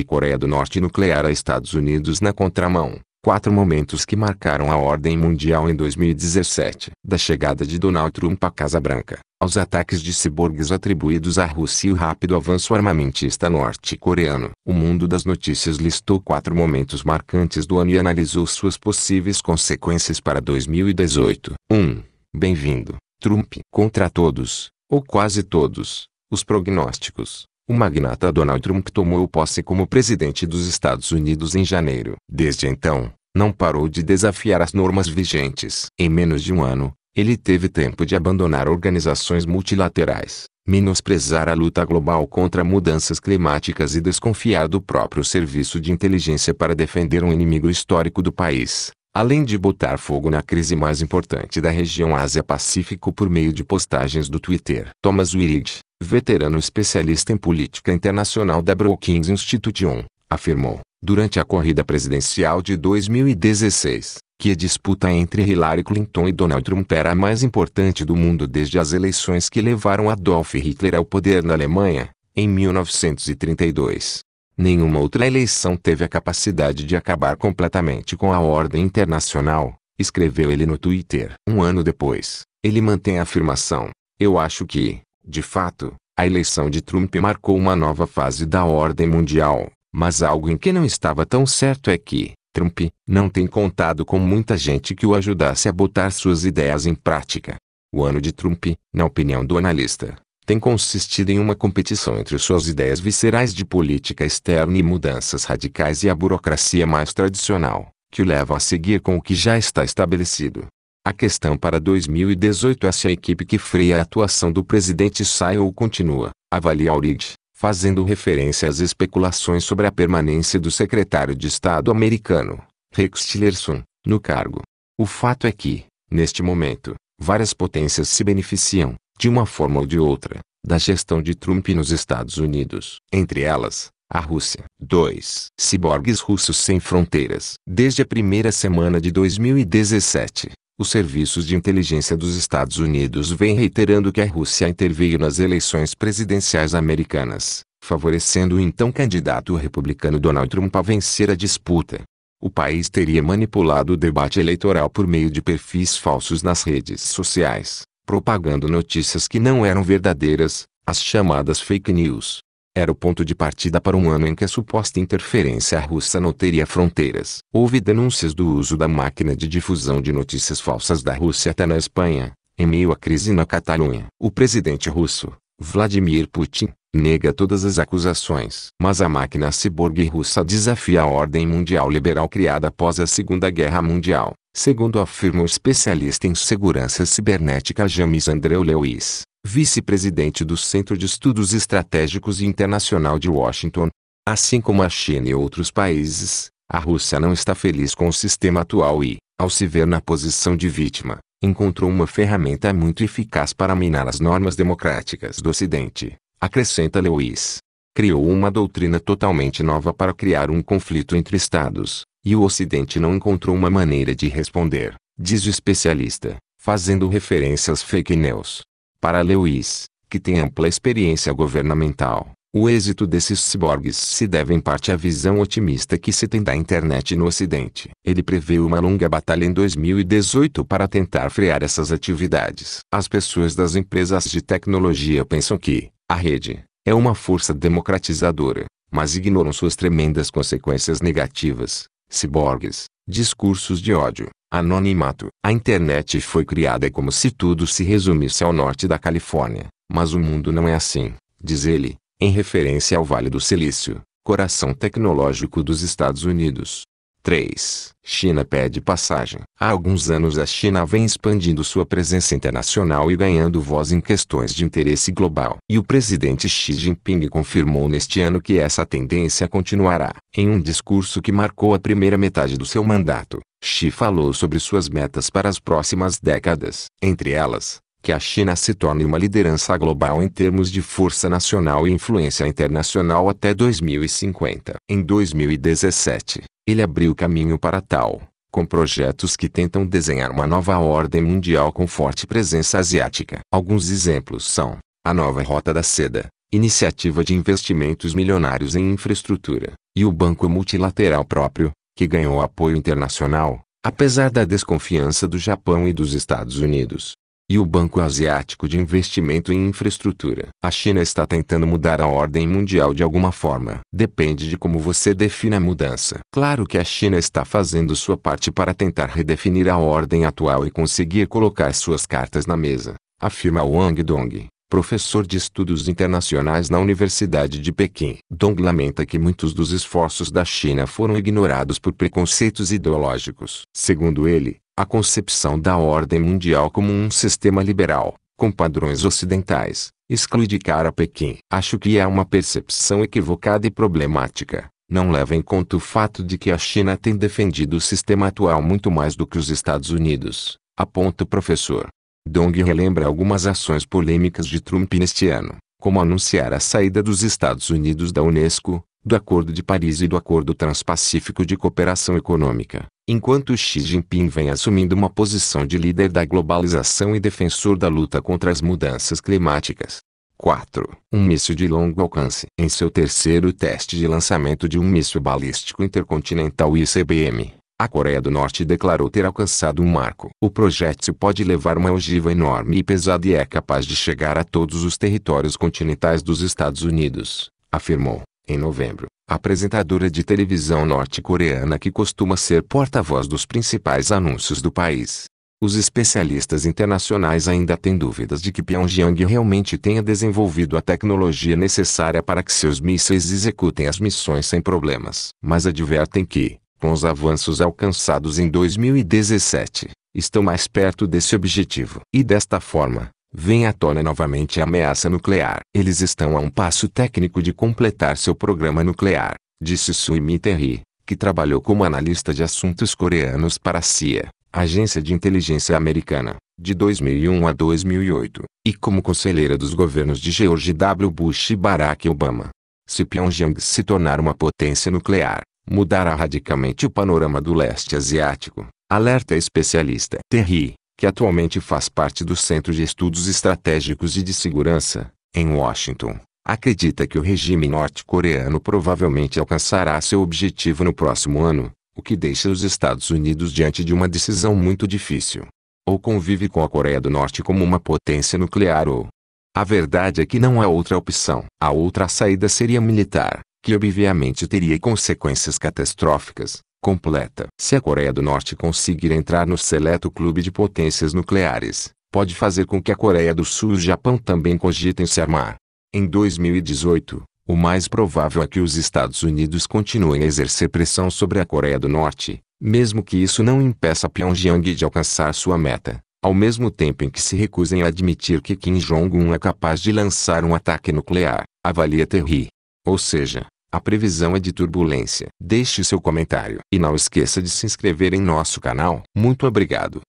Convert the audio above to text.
de Coreia do Norte nuclear a Estados Unidos na contramão. 4 momentos que marcaram a ordem mundial em 2017. Da chegada de Donald Trump à Casa Branca, aos ataques de ciborgues atribuídos à Rússia e o rápido avanço armamentista norte-coreano. O Mundo das Notícias listou 4 momentos marcantes do ano e analisou suas possíveis consequências para 2018. 1. Bem-vindo, Trump. Contra todos, ou quase todos, os prognósticos, o magnata Donald Trump tomou posse como presidente dos Estados Unidos em janeiro. Desde então, não parou de desafiar as normas vigentes. Em menos de um ano, ele teve tempo de abandonar organizações multilaterais, menosprezar a luta global contra mudanças climáticas e desconfiar do próprio serviço de inteligência para defender um inimigo histórico do país, além de botar fogo na crise mais importante da região Ásia-Pacífico por meio de postagens do Twitter. Thomas Willig, veterano especialista em política internacional da Brookings Institution, afirmou, durante a corrida presidencial de 2016, que a disputa entre Hillary Clinton e Donald Trump era a mais importante do mundo desde as eleições que levaram Adolf Hitler ao poder na Alemanha, em 1932. Nenhuma outra eleição teve a capacidade de acabar completamente com a ordem internacional, escreveu ele no Twitter. Um ano depois, ele mantém a afirmação: eu acho que, de fato, a eleição de Trump marcou uma nova fase da ordem mundial, mas algo em que não estava tão certo é que Trump não tem contado com muita gente que o ajudasse a botar suas ideias em prática. O ano de Trump, na opinião do analista, tem consistido em uma competição entre suas ideias viscerais de política externa e mudanças radicais e a burocracia mais tradicional, que o levam a seguir com o que já está estabelecido. A questão para 2018 é se a equipe que freia a atuação do presidente sai ou continua, avalia Willig, fazendo referência às especulações sobre a permanência do secretário de Estado americano, Rex Tillerson, no cargo. O fato é que, neste momento, várias potências se beneficiam, de uma forma ou de outra, da gestão de Trump nos Estados Unidos. Entre elas, a Rússia. 2. Ciborgues russos sem fronteiras. Desde a primeira semana de 2017, os serviços de inteligência dos Estados Unidos vêm reiterando que a Rússia interveio nas eleições presidenciais americanas, favorecendo o então candidato republicano Donald Trump a vencer a disputa. O país teria manipulado o debate eleitoral por meio de perfis falsos nas redes sociais, propagando notícias que não eram verdadeiras, as chamadas fake news. Era o ponto de partida para um ano em que a suposta interferência russa não teria fronteiras. Houve denúncias do uso da máquina de difusão de notícias falsas da Rússia até na Espanha, em meio à crise na Catalunha. O presidente russo, Vladimir Putin, nega todas as acusações. Mas a máquina ciborgue russa desafia a ordem mundial liberal criada após a Segunda Guerra Mundial, segundo afirma o especialista em segurança cibernética James Andrew Lewis, vice-presidente do Centro de Estudos Estratégicos e Internacional de Washington. Assim como a China e outros países, a Rússia não está feliz com o sistema atual e, ao se ver na posição de vítima, encontrou uma ferramenta muito eficaz para minar as normas democráticas do Ocidente, acrescenta Lewis. Criou uma doutrina totalmente nova para criar um conflito entre Estados, e o Ocidente não encontrou uma maneira de responder, diz o especialista, fazendo referência às fake news. Para Lewis, que tem ampla experiência governamental, o êxito desses ciborgues se deve em parte à visão otimista que se tem da internet no Ocidente. Ele prevê uma longa batalha em 2018 para tentar frear essas atividades. As pessoas das empresas de tecnologia pensam que a rede é uma força democratizadora, mas ignoram suas tremendas consequências negativas. Ciborgues, discursos de ódio, anonimato. A internet foi criada como se tudo se resumisse ao norte da Califórnia, mas o mundo não é assim, diz ele, em referência ao Vale do Silício, coração tecnológico dos Estados Unidos. 3. China pede passagem. Há alguns anos a China vem expandindo sua presença internacional e ganhando voz em questões de interesse global. E o presidente Xi Jinping confirmou neste ano que essa tendência continuará. Em um discurso que marcou a primeira metade do seu mandato, Xi falou sobre suas metas para as próximas décadas. Entre elas, que a China se torne uma liderança global em termos de força nacional e influência internacional até 2050. Em 2017, ele abriu caminho para tal, com projetos que tentam desenhar uma nova ordem mundial com forte presença asiática. Alguns exemplos são a nova Rota da Seda, Iniciativa de Investimentos Milionários em Infraestrutura, e o Banco Multilateral Próprio, que ganhou apoio internacional, apesar da desconfiança do Japão e dos Estados Unidos. E o Banco Asiático de Investimento em Infraestrutura. A China está tentando mudar a ordem mundial de alguma forma. Depende de como você define a mudança. Claro que a China está fazendo sua parte para tentar redefinir a ordem atual e conseguir colocar suas cartas na mesa, afirma Wang Dong, professor de estudos internacionais na Universidade de Pequim. Dong lamenta que muitos dos esforços da China foram ignorados por preconceitos ideológicos. Segundo ele, a concepção da ordem mundial como um sistema liberal, com padrões ocidentais, exclui de cara Pequim. Acho que é uma percepção equivocada e problemática. Não leva em conta o fato de que a China tem defendido o sistema atual muito mais do que os Estados Unidos, aponta o professor. Dong relembra algumas ações polêmicas de Trump neste ano, como anunciar a saída dos Estados Unidos da Unesco, do Acordo de Paris e do Acordo Transpacífico de Cooperação Econômica, enquanto Xi Jinping vem assumindo uma posição de líder da globalização e defensor da luta contra as mudanças climáticas. 4. Um míssil de longo alcance. Em seu terceiro teste de lançamento de um míssil balístico intercontinental ICBM, a Coreia do Norte declarou ter alcançado um marco. O projétil pode levar uma ogiva enorme e pesada e é capaz de chegar a todos os territórios continentais dos Estados Unidos, afirmou, em novembro, a apresentadora de televisão norte-coreana que costuma ser porta-voz dos principais anúncios do país. Os especialistas internacionais ainda têm dúvidas de que Pyongyang realmente tenha desenvolvido a tecnologia necessária para que seus mísseis executem as missões sem problemas. Mas advertem que, com os avanços alcançados em 2017, estão mais perto desse objetivo. E desta forma, vem à tona novamente a ameaça nuclear. Eles estão a um passo técnico de completar seu programa nuclear, disse Sui Terry, que trabalhou como analista de assuntos coreanos para a CIA, Agência de Inteligência Americana, de 2001 a 2008, e como conselheira dos governos de George W. Bush e Barack Obama. Se Pyongyang se tornar uma potência nuclear, mudará radicalmente o panorama do leste asiático, alerta a especialista. Terry, que atualmente faz parte do Centro de Estudos Estratégicos e de Segurança, em Washington, acredita que o regime norte-coreano provavelmente alcançará seu objetivo no próximo ano, o que deixa os Estados Unidos diante de uma decisão muito difícil. Ou convive com a Coreia do Norte como uma potência nuclear ou... A verdade é que não há outra opção. A outra saída seria militar, que obviamente teria consequências catastróficas, completa. Se a Coreia do Norte conseguir entrar no seleto clube de potências nucleares, pode fazer com que a Coreia do Sul e o Japão também cogitem se armar. Em 2018, o mais provável é que os Estados Unidos continuem a exercer pressão sobre a Coreia do Norte, mesmo que isso não impeça Pyongyang de alcançar sua meta, ao mesmo tempo em que se recusem a admitir que Kim Jong-un é capaz de lançar um ataque nuclear, avalia Terry. Ou seja, a previsão é de turbulência. Deixe seu comentário e não esqueça de se inscrever em nosso canal. Muito obrigado.